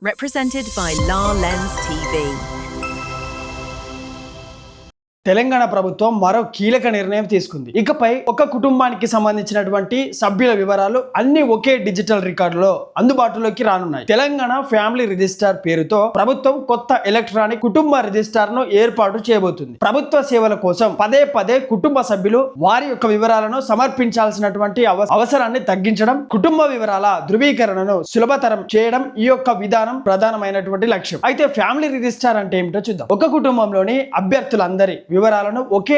Represented by La Lens TV. Telangana ప్రభుత్వం మరో కీలక నిర్ణయం తీసుకుంది. ఇకపై ఒక కుటుంబానికి సంబంధించినటువంటి సభ్యుల వివరాలు అన్ని ఒకే డిజిటల్ రికార్డులో అందుబాటులోకి రానున్నాయి. తెలంగాణ ఫ్యామిలీ రిజిస్టర్ పేరుతో ప్రభుత్వం కొత్త ఎలక్ట్రానిక్ కుటుంబ రిజిస్టర్ ను ఏర్పాటు చేయబోతుంది. ప్రభుత్వ సేవల కోసం పదే కుటుంబ సభ్యులు వారి యొక్క వివరాలను సమర్పించాల్సినటువంటి అవసరాన్ని తగ్గించడం, కుటుంబ వివరాల ధృవీకరణను సులభతరం చేయడం ఈ యొక్క విధానం ప్రధానమైనటువంటి లక్ష్యం. అయితే ఫ్యామిలీ రిజిస్టర్ అంటే ఏమిటో చూద్దాం. ఒక కుటుంబంలోని అభ్యర్థులందరి వివరాలను ఒకే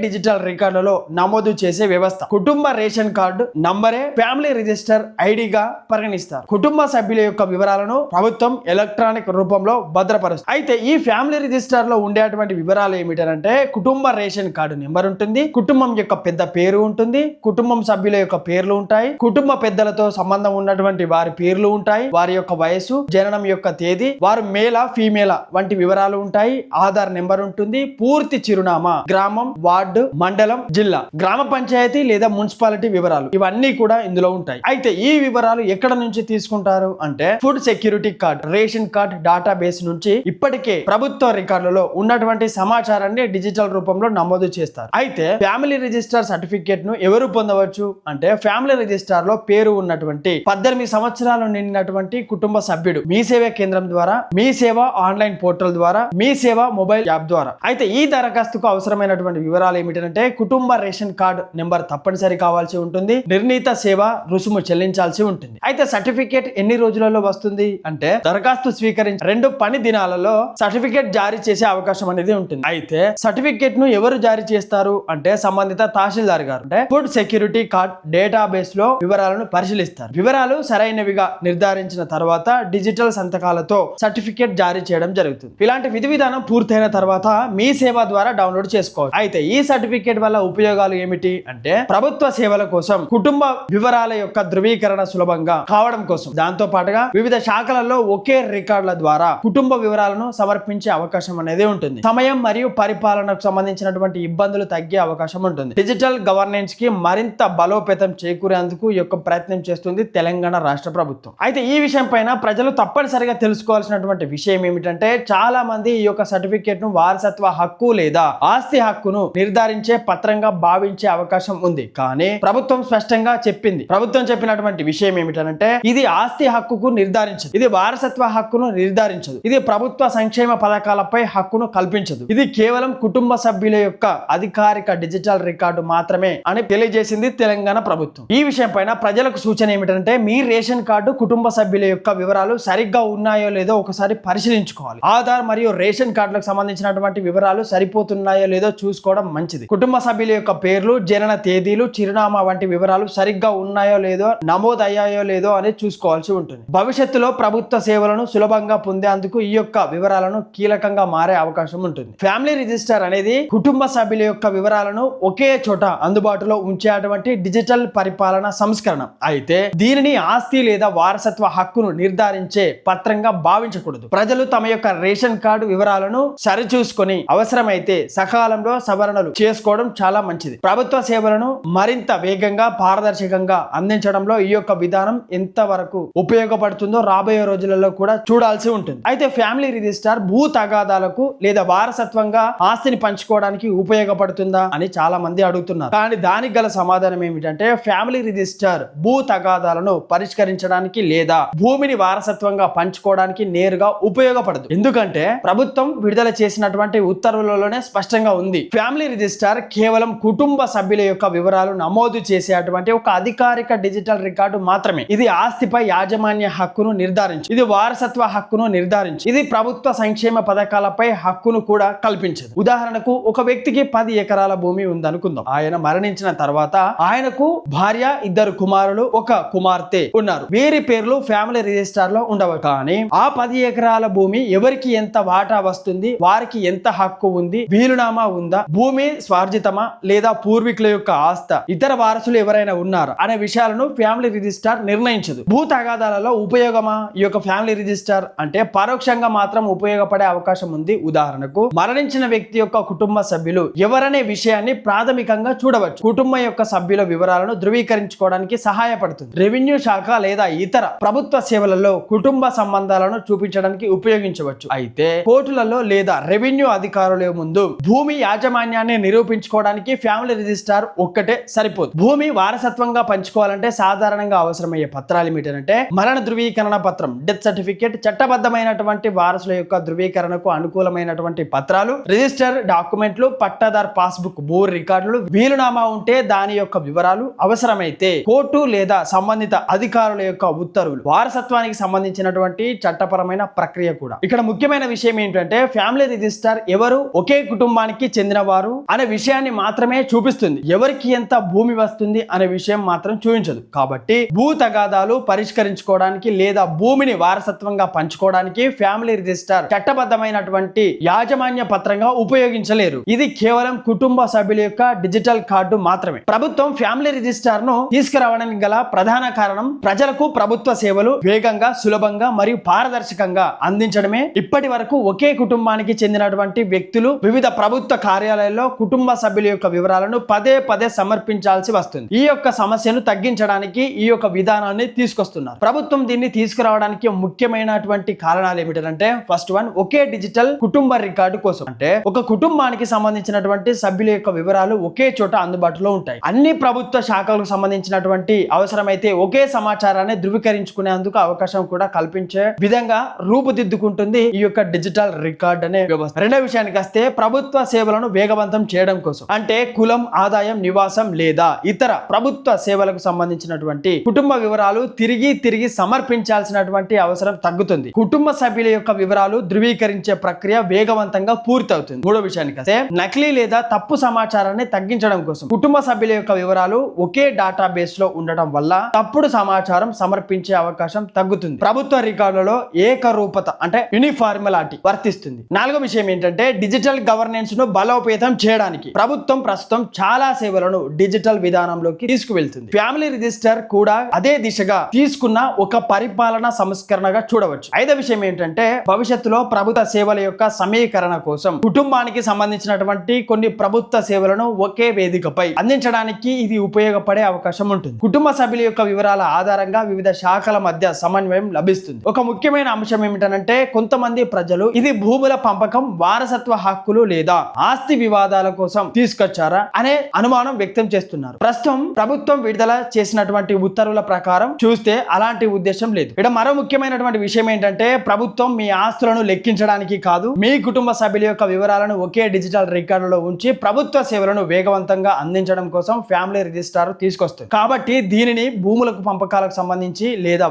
డిజిటల్ రికార్డులలో నమోదు చేసే వ్యవస్థ. కుటుంబ రేషన్ కార్డు నంబరే ఫ్యామిలీ రిజిస్టర్ ఐడిగా పరిగణిస్తారు. కుటుంబ సభ్యుల యొక్క వివరాలను ప్రభుత్వం ఎలక్ట్రానిక్ రూపంలో భద్రపరుస్తుంది. అయితే ఈ ఫ్యామిలీ రిజిస్టర్ లో ఉండేటువంటి వివరాలు ఏమిటంటే కుటుంబ రేషన్ కార్డు నెంబర్ ఉంటుంది, కుటుంబం యొక్క పెద్ద పేరు ఉంటుంది, కుటుంబం సభ్యుల యొక్క పేర్లు ఉంటాయి, కుటుంబ పెద్దలతో సంబంధం ఉన్నటువంటి వారి పేర్లు ఉంటాయి, వారి యొక్క వయసు, జననం యొక్క తేదీ, వారు మేలా ఫీమేలా వంటి వివరాలు ఉంటాయి, ఆధార్ నెంబర్ ఉంటుంది, పూర్తి చిరునామా, గ్రామం, వార్డు, మండలం, జిల్లా, గ్రామ పంచాయతీ లేదా మున్సిపాలిటీ వివరాలు ఇవన్నీ కూడా ఇందులో ఉంటాయి. అయితే ఈ వివరాలు ఎక్కడ నుంచి తీసుకుంటారు అంటే food security card, ration card database నుంచి ఇప్పటికే ప్రభుత్వ రికార్డులలో ఉన్నటువంటి సమాచారాన్ని డిజిటల్ రూపంలో నమోదు చేస్తారు. అయితే ఫ్యామిలీ రిజిస్టర్ సర్టిఫికేట్ ను ఎవరు పొందవచ్చు అంటే ఫ్యామిలీ రిజిస్టర్ లో పేరు ఉన్నటువంటి 18 సంవత్సరాలు నిండినటువంటి కుటుంబ సభ్యుడు మీ సేవా కేంద్రం ద్వారా, మీ సేవ ఆన్లైన్ పోర్టల్ ద్వారా, మీ సేవ మొబైల్ యాప్ ద్వారా. అయితే ఈ దరఖాస్తుకు అవసరమైనటువంటి వివరాలు ఏమిటంటే కుటుంబ రేషన్ కార్డు నెంబర్ తప్పనిసరి కావాల్సి ఉంటుంది, నిర్ణీత సేవ రుసుము చెల్లించాల్సి ఉంటుంది. అయితే సర్టిఫికేట్ ఎన్ని రోజులలో వస్తుంది అంటే దరఖాస్తు స్వీకరించి 2 పని దినాలలో సర్టిఫికేట్ జారీ చేసే అవకాశం అనేది ఉంటుంది. అయితే సర్టిఫికేట్ ను ఎవరు జారీ చేస్తారు అంటే సంబంధిత తహసీల్దార్ గారు. అంటే ఫుడ్ సెక్యూరిటీ కార్డ్ డేటాబేస్ లో వివరాలను పరిశీలిస్తారు. వివరాలు సరైనవిగా నిర్ధారించిన తర్వాత డిజిటల్ సంతకాలతో సర్టిఫికేట్ జారీ చేయడం జరుగుతుంది. ఇలాంటి విధి విధానం పూర్తయిన తర్వాత మీ సేవ ద్వారా డౌన్లోడ్ చేసుకోవచ్చు. అయితే ఈ సర్టిఫికేట్ వల్ల ఉపయోగాలు ఏమిటి అంటే ప్రభుత్వ సేవల కోసం కుటుంబ వివరాల యొక్క ధృవీకరణ సులభంగా కావడం కోసం, దాంతో పాటుగా వివిధ శాఖలలో ఒకే రికార్డుల ద్వారా కుటుంబ వివరాలను సమర్పించే అవకాశం అనేది ఉంటుంది. సమయం మరియు పరిపాలనకు సంబంధించినటువంటి ఇబ్బందులు తగ్గే అవకాశం ఉంటుంది. డిజిటల్ గవర్నెన్స్ కి మరింత బలోపేతం చేకూరేందుకు ఈ యొక్క ప్రయత్నం చేస్తుంది తెలంగాణ రాష్ట్ర ప్రభుత్వం. అయితే ఈ విషయం పైన ప్రజలు తప్పనిసరిగా తెలుసుకోవాల్సినటువంటి విషయం ఏమిటంటే చాలా మంది ఈ యొక్క సర్టిఫికేట్ ను వారసత్వ హక్కు లేదా ఆస్తి హక్కును నిర్ధారించే పత్రంగా భావించే అవకాశం ఉంది. కానీ ప్రభుత్వం స్పష్టంగా చెప్పింది. ప్రభుత్వం చెప్పినటువంటి విషయం ఏమిటంటే ఇది ఆస్తి హక్కుకు నిర్ధారించదు, ఇది వారసత్వ హక్కును నిర్ధారించదు, ఇది ప్రభుత్వ సంక్షేమ పథకాలపై హక్కును కల్పించదు, ఇది కేవలం కుటుంబ సభ్యుల యొక్క అధికారిక డిజిటల్ రికార్డు మాత్రమే అని తెలియజేసింది తెలంగాణ ప్రభుత్వం. ఈ విషయం పైన ప్రజలకు సూచన ఏమిటంటే మీ రేషన్ కార్డు కుటుంబ సభ్యుల యొక్క వివరాలు సరిగ్గా ఉన్నాయో లేదో ఒకసారి పరిశీలించుకోవాలి. ఆధార్ మరియు రేషన్ కార్డులకు సంబంధించినటువంటి వివరాలు సరిపోతున్నాయో లేదో చూసుకోవడం మంచిది. కుటుంబ సభ్యుల యొక్క పేర్లు, జనన తేదీలు, చిరునామా వంటి వివరాలు సరిగ్గా ఉన్నాయో లేదో, నమోదయ్యాయో లేదో అనేది చూసుకోవాల్సి ఉంటుంది. భవిష్యత్తులో ప్రభుత్వ సేవలను సులభంగా పొందేందుకు ఈ యొక్క వివరాలను కీలకంగా మారే అవకాశం ఉంటుంది. ఫ్యామిలీ రిజిస్టర్ అనేది కుటుంబ సభ్యుల యొక్క వివరాలను ఒకే చోట అందుబాటులో ఉంచేటువంటి డిజిటల్ పరిపాలన సంస్కరణ. అయితే దీనిని ఆస్తి లేదా వారసత్వ హక్కును నిర్ధారించే పత్రంగా భావించకూడదు. ప్రజలు తమ యొక్క రేషన్ కార్డు వివరాలను సరిచూసుకొని అవసరమైతే సకాలంలో సవరణలు చేసుకోవడం చాలా మంచిది. ప్రభుత్వ సేవలను మరింత వేగంగా, పారదర్శకంగా అందించడంలో ఈ యొక్క విధానం ఎంతవరకు ఉపయోగపడుతుందో రాబోయే రోజులలో కూడా చూడాల్సి ఉంటుంది. అయితే ఫ్యామిలీ రిజిస్టర్ భూ తగాదాలకు లేదా వారసత్వంగా ఆస్తిని పంచుకోవడానికి ఉపయోగపడుతుందా అని చాలా మంది అడుగుతున్నారు. కానీ దానికి గల సమాధానం ఏమిటంటే ఫ్యామిలీ రిజిస్టర్ భూ తగాదాలను పరిష్కరించడానికి లేదా భూమిని వారసత్వంగా పంచుకోవడానికి నేరుగా ఉపయోగపడదు. ఎందుకంటే ప్రభుత్వం విడుదల చేసినటువంటి ఉత్తర్వులలోనే స్పష్టంగా ఉంది. ఫ్యామిలీ రిజిస్టర్ కేవలం కుటుంబ సభ్యుల యొక్క వివరాలు నమోదు చేసేటువంటి ఒక అధికారిక డిజిటల్ రికార్డు మాత్రమే. ఇది ఆస్తిపై యాజమాన్య హక్కును నిర్ధారించు, ఇది వారసత్వ హక్కును నిర్ధారించు, ఇది ప్రభుత్వ సంక్షేమ పథకాలపై హక్కును కూడా కల్పించదు. ఉదాహరణకు ఒక వ్యక్తికి 10 ఎకరాల భూమి ఉందనుకుందాం. ఆయన మరణించిన తర్వాత ఆయనకు భార్య, 2 కుమారులు, 1 కుమార్తె ఉన్నారు. వీరి పేర్లు ఫ్యామిలీ రిజిస్టర్ లో ఉండవు. కానీ ఆ 10 ఎకరాల భూమి ఎవరికి ఎంత వాటా వస్తుంది, వారికి ఎంత హక్కు హక్కు ఉంది, వీలునామా ఉందా, భూమి స్వార్జితమా లేదా పూర్వీకుల యొక్క ఆస్త, ఇతర వారసులు ఎవరైనా ఉన్నారా అనే విషయాలను ఫ్యామిలీ రిజిస్టర్ నిర్ణయించదు. భూ తగాదాలలో ఉపయోగమా ఈ యొక్క ఫ్యామిలీ రిజిస్టర్ అంటే పరోక్షంగా మాత్రం ఉపయోగపడే అవకాశం ఉంది. ఉదాహరణకు మరణించిన వ్యక్తి యొక్క కుటుంబ సభ్యులు ఎవరనే విషయాన్ని ప్రాథమికంగా చూడవచ్చు. కుటుంబం యొక్క సభ్యుల వివరాలను ధృవీకరించుకోవడానికి సహాయపడుతుంది. రెవెన్యూ శాఖ లేదా ఇతర ప్రభుత్వ సేవలలో కుటుంబ సంబంధాలను చూపించడానికి ఉపయోగించవచ్చు. అయితే కోర్టులలో లేదా రెవెన్యూ అధికారుల ముందు భూమి యాజమాన్యాన్ని నిరూపించుకోవడానికి ఫ్యామిలీ రిజిస్టర్ ఒక్కటే సరిపోదు. భూమి వారసత్వంగా పంచుకోవాలంటే సాధారణంగా అవసరమయ్యే పత్రాలు ఏమిటంటే మరణ ధృవీకరణ పత్రం, డెత్ సర్టిఫికేట్, చట్టబద్ధమైనటువంటి వారసుల యొక్క ధృవీకరణకు అనుకూలమైనటువంటి పత్రాలు, రిజిస్టర్ డాక్యుమెంట్లు, పట్టాదార్ పాస్బుక్, భూ రికార్డులు, వీలునామా ఉంటే దాని యొక్క వివరాలు, అవసరమైతే కోర్టు లేదా సంబంధిత అధికారుల యొక్క ఉత్తర్వులు, వారసత్వానికి సంబంధించినటువంటి చట్టపరమైన ప్రక్రియ కూడా. ఇక్కడ ముఖ్యమైన విషయం ఏంటంటే ఫ్యామిలీ రిజిస్టర్ ఎవరు ఒకే కుటుంబానికి చెందినవారు అనే విషయాన్ని మాత్రమే చూపిస్తుంది. ఎవరికి ఎంత భూమి వస్తుంది అనే విషయం మాత్రం చూపించదు. కాబట్టి భూ తగాదాలు పరిష్కరించుకోవడానికి లేదా భూమిని వారసత్వంగా పంచుకోవడానికి ఫ్యామిలీ రిజిస్టర్ చట్టబద్ధమైనటువంటి యాజమాన్య పత్రంగా ఉపయోగించలేరు. ఇది కేవలం కుటుంబ సభ్యుల యొక్క డిజిటల్ కార్డు మాత్రమే. ప్రభుత్వం ఫ్యామిలీ రిజిస్టర్ ను తీసుకురావడానికి గల ప్రధాన కారణం ప్రజలకు ప్రభుత్వ సేవలు వేగంగా, సులభంగా మరియు పారదర్శకంగా అందించడమే. ఇప్పటి వరకు ఒకే కుటుంబానికి చెందినటువంటి వ్యక్తులు వివిధ ప్రభుత్వ కార్యాలయాల్లో కుటుంబ సభ్యుల యొక్క వివరాలను పదే పదే సమర్పించాల్సి వస్తుంది. ఈ యొక్క సమస్యను తగ్గించడానికి ఈ యొక్క విధానాన్ని తీసుకొస్తున్నారు. ప్రభుత్వం దీన్ని తీసుకురావడానికి ముఖ్యమైనటువంటి కారణాలు ఏమిటంటే ఫస్ట్ వన్, ఒకే డిజిటల్ కుటుంబ రికార్డు కోసం. అంటే ఒక కుటుంబానికి సంబంధించినటువంటి సభ్యుల యొక్క వివరాలు ఒకే చోట అందుబాటులో ఉంటాయి. అన్ని ప్రభుత్వ శాఖలకు సంబంధించినటువంటి అవసరమైతే ఒకే సమాచారాన్ని ధృవీకరించుకునేందుకు అవకాశం కూడా కల్పించే విధంగా రూపుదిద్దుకుంటుంది ఈ యొక్క డిజిటల్ రికార్డ్ అనే వ్యవస్థ. రెండో విషయానికి వస్తే ప్రభుత్వ సేవలను వేగవంతం చేయడం కోసం. అంటే కులం, ఆదాయం, నివాసం లేదా ఇతర ప్రభుత్వ సేవలకు సంబంధించినటువంటి కుటుంబ వివరాలు తిరిగి సమర్పించాల్సినటువంటి అవసరం తగ్గుతుంది. కుటుంబ సభ్యుల యొక్క వివరాలు ధృవీకరించే ప్రక్రియ వేగవంతంగా పూర్తవుతుంది. మూడో విషయానికి వస్తే నకిలీ లేదా తప్పు సమాచారాన్ని తగ్గించడం కోసం. కుటుంబ సభ్యుల యొక్క వివరాలు ఒకే డేటాబేస్ లో ఉండడం వల్ల తప్పుడు సమాచారం సమర్పించే అవకాశం తగ్గుతుంది. ప్రభుత్వ రికార్డులలో ఏకరూపత అంటే యూనిఫార్మిలాటీ వర్తిస్తుంది. నాలుగో విషయం ఏంటంటే డిజిటల్ గవర్నెన్స్ ను బలోపేతం చేయడానికి ప్రభుత్వం ప్రస్తుతం చాలా సేవలను డిజిటల్ విధానంలోకి తీసుకువెళ్తుంది. ఫ్యామిలీ రిజిస్టర్ కూడా అదే దిశగా తీసుకున్న ఒక పరిపాలన సంస్కరణగా చూడవచ్చు. ఐదో విషయం ఏంటంటే భవిష్యత్తులో ప్రభుత్వ సేవల యొక్క సమీకరణ కోసం కుటుంబానికి సంబంధించినటువంటి కొన్ని ప్రభుత్వ సేవలను ఒకే వేదికపై అందించడానికి ఇది ఉపయోగపడే అవకాశం ఉంటుంది. కుటుంబ సభ్యుల యొక్క వివరాల ఆధారంగా వివిధ శాఖల మధ్య సమన్వయం లభిస్తుంది. ఒక ముఖ్యమైన అంశం ఏమిటంటే కొంతమంది ప్రజలు ఇది భూముల పంపకం, వారసత్వ హక్కులు లేదా ఆస్తి వివాదాల కోసం తీసుకొచ్చారా అనే అనుమానం వ్యక్తం చేస్తున్నారు. ప్రస్తుతం ప్రభుత్వం విడుదల చేసినటువంటి ఉత్తర్వుల ప్రకారం చూస్తే అలాంటి ఉద్దేశం లేదు. ఇక్కడ మరో ముఖ్యమైనటువంటి విషయం ఏంటంటే ప్రభుత్వం మీ ఆస్తులను లెక్కించడానికి కాదు, మీ కుటుంబ సభ్యుల యొక్క వివరాలను ఒకే డిజిటల్ రికార్డులో ఉంచి ప్రభుత్వ సేవలను వేగవంతంగా అందించడం కోసం ఫ్యామిలీ రిజిస్టర్ తీసుకొస్తుంది. కాబట్టి దీనిని భూములకు పంపకాలకు సంబంధించి లేదా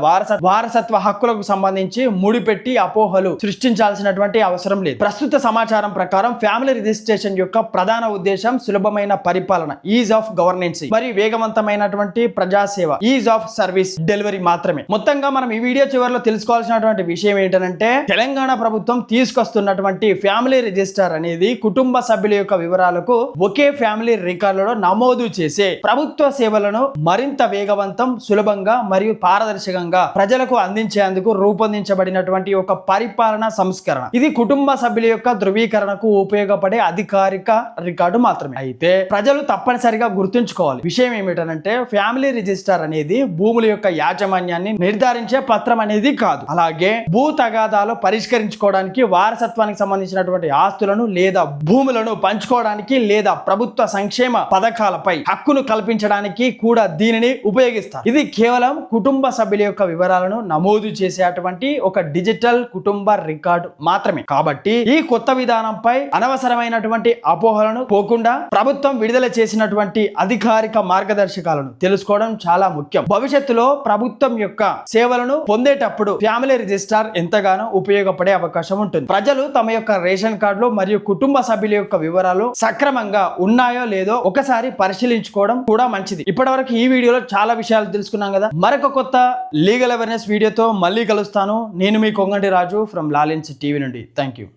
వారసత్వ హక్కులకు సంబంధించి ముడిపెట్టి అపోహలు సృష్టించాల్సినటువంటి అవసరం లేదు. ప్రస్తుత సమాచారం ప్రకారం ఫ్యామిలీ రిజిస్ట్రేషన్ యొక్క ప్రధాన ఉద్దేశం సులభమైన పరిపాలన, ఈజ్ ఆఫ్ గవర్నెన్స్ మరియు వేగవంతమైనటువంటి ప్రజాసేవ, ఈజ్ ఆఫ్ సర్వీస్ డెలివరీ మాత్రమే. మొత్తంగా మనం ఈ వీడియో చివరిలో తెలుసుకోవాల్సినటువంటి విషయం ఏంటంటే తెలంగాణ ప్రభుత్వం తీసుకొస్తున్నటువంటి ఫ్యామిలీ రిజిస్టర్ అనేది కుటుంబ సభ్యుల యొక్క వివరాలకు ఒకే ఫ్యామిలీ రికార్డులో నమోదు చేసే ప్రభుత్వ సేవలను మరింత వేగవంతం, సులభంగా మరియు పారదర్శకంగా ప్రజలకు అందించేందుకు రూపొందించబడినటువంటి ఒక పరిపాలన సంస్కరణ. ఇది కుటుంబ సభ్యుల యొక్క ధృవీకరణకు ఉపయోగపడే అధికారిక రికార్డు మాత్రమే. అయితే ప్రజలు తప్పనిసరిగా గుర్తుంచుకోవాలి విషయం ఏమిటంటే ఫ్యామిలీ రిజిస్టర్ అనేది భూముల యొక్క యాజమాన్యాన్ని నిర్ధారించే పత్రం అనేది కాదు. అలాగే భూ తగాదాలు పరిష్కరించుకోవడానికి, వారసత్వానికి సంబంధించినటువంటి ఆస్తులను లేదా భూములను పంచుకోవడానికి లేదా ప్రభుత్వ సంక్షేమ పథకాలపై హక్కును కల్పించడానికి కూడా దీనిని ఉపయోగిస్తారు. ఇది కేవలం కుటుంబ సభ్యుల యొక్క వివరాలను నమోదు చేసేటువంటి ఒక డిజిటల్ కుటుంబ రికార్డు మాత్రమే. కాబట్టి ఈ కొత్త విధానంపై అనవసరమైనటువంటి అపోహలను పోకుండా ప్రభుత్వం విడుదల చేసినటువంటి అధికారిక మార్గదర్శకాలను తెలుసుకోవడం చాలా ముఖ్యం. భవిష్యత్తులో ప్రభుత్వం యొక్క సేవలను పొందేటప్పుడు ఫ్యామిలీ రిజిస్టర్ ఎంతగానో ఉపయోగపడే అవకాశం ఉంటుంది. ప్రజలు తమ యొక్క రేషన్ కార్డులు మరియు కుటుంబ సభ్యుల యొక్క వివరాలు సక్రమంగా ఉన్నాయో లేదో ఒకసారి పరిశీలించుకోవడం కూడా మంచిది. ఇప్పటివరకు ఈ వీడియోలో చాలా విషయాలు తెలుసుకున్నాం కదా. మరొక కొత్త లీగల్ అవేర్నెస్ వీడియోతో మళ్ళీ కలుస్తాను. నేను మీ కొంగంటి రాజు ఫ్రమ్ లాలెన్స్ టీవీ నుండి. Thank you.